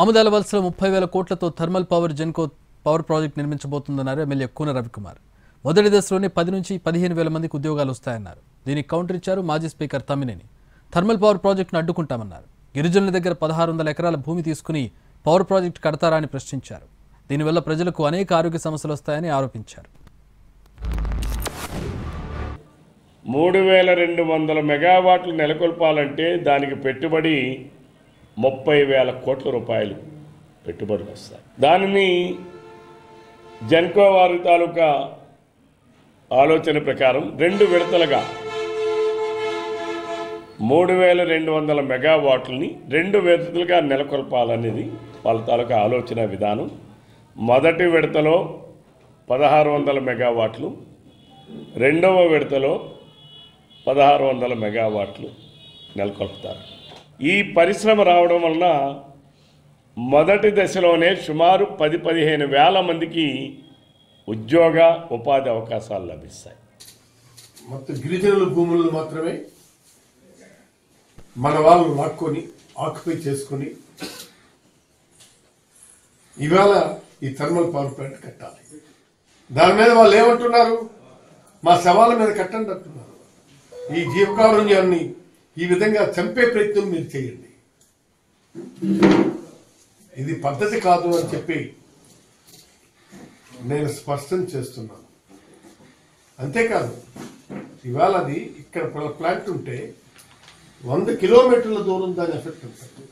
ఆముదాల వలసలో 30,000 కోట్లతో thermal power Genco power project నిర్మించబోతుందన్నారు ఎమ్మెల్యే కూన రవికుమార్. మొదటి దశలోనే 10 నుంచి 15,000 మందికి ఉద్యోగాలు వస్తాయన్నారు. దీనికి కౌంటర్ ఇచ్చారు మాజీ స్పీకర్ తమ్మినేని. థర్మల్ పవర్ ప్రాజెక్టును అడ్డుకుంటామన్నారు. గిరిజనుల దగ్గర 1600 ఎకరాల భూమి తీసుకుని పవర్ ప్రాజెక్టు కడతారా అని ప్రశ్నించారు. దీనివల్ల ప్రజలకు అనేక ఆరోగ్య సమస్యలు వస్తాయని ఆరోపించారు. 3200 మెగావాట్లు నెలకొల్పాలంటే దానికి పెట్టుబడి 30,000 కోట్ల రూపాయలు పెట్టుబడులు వస్తాయి. దానిని జెన్కో వారి తాలూకా ఆలోచన ప్రకారం 2 విడతలుగా 3200 మెగావాట్లని 2 విడతలుగా నెలకొల్పాలనేది వాళ్ళ తాలూకా ఆలోచన విధానం. మొదటి విడతలో 1600 మెగావాట్లు, రెండవ విడతలో 1600 మెగావాట్లు నెలకొల్పుతారు. ఈ పరిశ్రమ రావడం వలన మొదటి దశలోనే సుమారు 10-15 వేల మందికి ఉద్యోగ ఉపాధి అవకాశాలు లభిస్తాయి. మొత్తం గిరిజనుల భూములను మాత్రమే మన వాళ్ళు లాక్కొని ఆక్యుపై చేసుకుని ఇవాళ ఈ థర్మల్ పవర్ ప్లాంట్ కట్టాలి. దాని మీద వాళ్ళు ఏమంటున్నారు? మా శవాల మీద కట్టండి అంటున్నారు. ఈ జీవకారుణ్యాన్ని ఈ విధంగా చంపే ప్రయత్నం మీరు చేయండి. ఇది పద్ధతి కాదు అని చెప్పి నేను స్పష్టం చేస్తున్నాను. అంతేకాదు, ఇవాళ అది ఇక్కడ ప్లాంట్ ఉంటే 100 కిలోమీటర్ల దూరం దాని ఎఫెక్ట్ ఉంటుంది.